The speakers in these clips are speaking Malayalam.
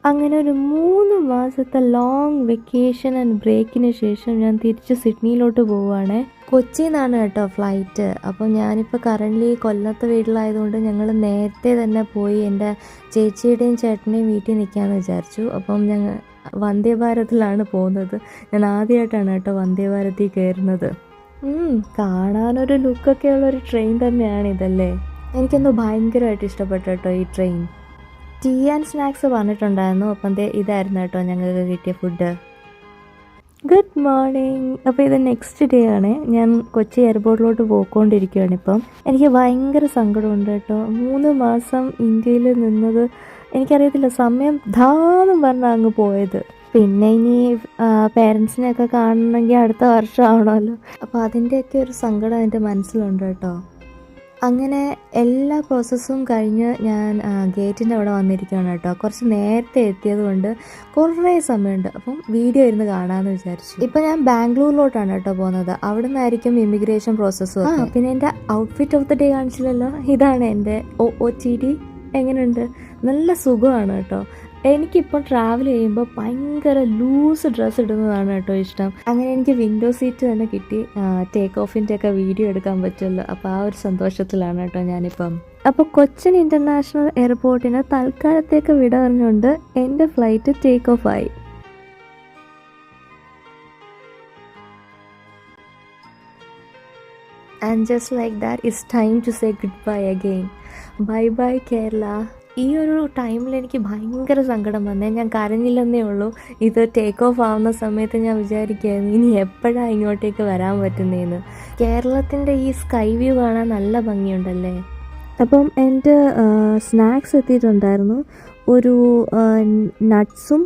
അങ്ങനെ ഒരു 3 മാസത്തെ ലോങ് വെക്കേഷൻ ആൻഡ് ബ്രേക്കിന് ശേഷം ഞാൻ തിരിച്ച് സിഡ്നിയിലോട്ട് പോവുകയാണേ. കൊച്ചിയിൽ നിന്നാണ് കേട്ടോ ഫ്ലൈറ്റ്. അപ്പോൾ ഞാനിപ്പോൾ കറൻ്റ്ലി കൊല്ലത്തെ വീട്ടിലായതുകൊണ്ട് ഞങ്ങൾ നേരത്തെ തന്നെ പോയി എൻ്റെ ചേച്ചിയുടെയും ചേട്ടൻ്റെയും വീട്ടിൽ നിൽക്കാമെന്ന് വിചാരിച്ചു. അപ്പം ഞങ്ങൾ വന്ദേ ഭാരതിലാണ് പോകുന്നത്. ഞാൻ ആദ്യമായിട്ടാണ് കേട്ടോ വന്ദേ ഭാരതിൽ കയറുന്നത്. കാണാനൊരു ലുക്കൊക്കെ ഉള്ളൊരു ട്രെയിൻ തന്നെയാണ് ഇതല്ലേ. എനിക്കെന്തോ ഭയങ്കരമായിട്ട് ഇഷ്ടപ്പെട്ടു കേട്ടോ ഈ ട്രെയിൻ. ടീ ആൻഡ് സ്നാക്സ് പറഞ്ഞിട്ടുണ്ടായിരുന്നു. അപ്പം ഇതായിരുന്നു കേട്ടോ ഞങ്ങൾക്ക് കിട്ടിയ ഫുഡ്. Good morning. അപ്പോൾ ഇത് നെക്സ്റ്റ് ഡേ ആണ്. ഞാൻ കൊച്ചി എയർപോർട്ടിലോട്ട് പോയിക്കൊണ്ടിരിക്കുകയാണ് ഇപ്പം. എനിക്ക് ഭയങ്കര സങ്കടമുണ്ട് കേട്ടോ. 3 മാസം ഇന്ത്യയിൽ നിന്നത് എനിക്കറിയത്തില്ല, സമയം ധാന്നും പറഞ്ഞാൽ അങ്ങ് പോയത്. പിന്നെ ഇനി പേരൻസിനെയൊക്കെ കാണണമെങ്കിൽ അടുത്ത വർഷം ആവണമല്ലോ. അപ്പോൾ അതിൻ്റെയൊക്കെ ഒരു സങ്കടം എൻ്റെ മനസ്സിലുണ്ട് കേട്ടോ. അങ്ങനെ എല്ലാ പ്രോസസ്സും കഴിഞ്ഞ് ഞാൻ ഗേറ്റിൻ്റെ അവിടെ വന്നിരിക്കുകയാണ് കേട്ടോ. കുറച്ച് നേരത്തെ എത്തിയത് കൊണ്ട് കുറേ സമയമുണ്ട്. അപ്പം വീഡിയോ ഇരുന്ന് കാണാമെന്ന് വിചാരിച്ചു. ഇപ്പം ഞാൻ ബാംഗ്ലൂരിലോട്ടാണ് കേട്ടോ പോകുന്നത്. അവിടെ നിന്നായിരിക്കും ഇമിഗ്രേഷൻ പ്രോസസ്സും. പിന്നെ എൻ്റെ ഔട്ട്ഫിറ്റ് ഓഫ് ദ ഡേ കാണിച്ചില്ലല്ലോ. ഇതാണ് എൻ്റെ OOTD. എങ്ങനെയുണ്ട്? നല്ല സുഖമാണ് കേട്ടോ. എനിക്കിപ്പോൾ ട്രാവൽ ചെയ്യുമ്പോൾ ഭയങ്കര ലൂസ് ഡ്രസ്സ് ഇടുന്നതാണ് കേട്ടോ ഇഷ്ടം. അങ്ങനെ എനിക്ക് വിൻഡോ സീറ്റ് തന്നെ കിട്ടി. ടേക്ക് ഓഫിൻ്റെ ഒക്കെ വീഡിയോ എടുക്കാൻ പറ്റുമല്ലോ. അപ്പോൾ ആ ഒരു സന്തോഷത്തിലാണ് കേട്ടോ ഞാനിപ്പം. അപ്പോൾ കൊച്ചിൻ ഇൻ്റർനാഷണൽ എയർപോർട്ടിന് തൽക്കാലത്തേക്ക് വിട പറഞ്ഞുകൊണ്ട് എൻ്റെ ഫ്ലൈറ്റ് ടേക്ക് ഓഫ് ആയി. And just like that, it's time to say goodbye again. Bye bye Kerala. ഈ ഒരു ടൈമിൽ എനിക്ക് ഭയങ്കര സങ്കടം വന്നേ. ഞാൻ കരഞ്ഞില്ലെന്നേ ഉള്ളൂ. ഇത് ടേക്ക് ഓഫ് ആവുന്ന സമയത്ത് ഞാൻ വിചാരിക്കുകയായിരുന്നു ഇനി എപ്പോഴാണ് ഇങ്ങോട്ടേക്ക് വരാൻ പറ്റുന്നതെന്ന്. കേരളത്തിൻ്റെ ഈ സ്കൈ വ്യൂ കാണാൻ നല്ല ഭംഗിയുണ്ടല്ലേ. അപ്പം എൻ്റെ സ്നാക്സ് എത്തിയിട്ടുണ്ടായിരുന്നു. ഒരു നട്ട്സും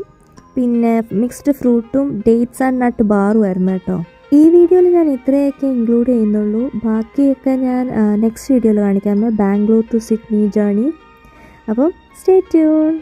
പിന്നെ മിക്സ്ഡ് ഫ്രൂട്ടും ഡേറ്റ്സ് ആൻഡ് നട്ട് ബാറും ആയിരുന്നു കേട്ടോ. ഈ വീഡിയോയിൽ ഞാൻ ഇത്രയൊക്കെ ഇൻക്ലൂഡ് ചെയ്യുന്നുള്ളൂ. ബാക്കിയൊക്കെ ഞാൻ നെക്സ്റ്റ് വീഡിയോയിൽ കാണിക്കാം. Bangalore to Sydney journey. അപ്പം സ്റ്റേ ട്യൂൺഡ്.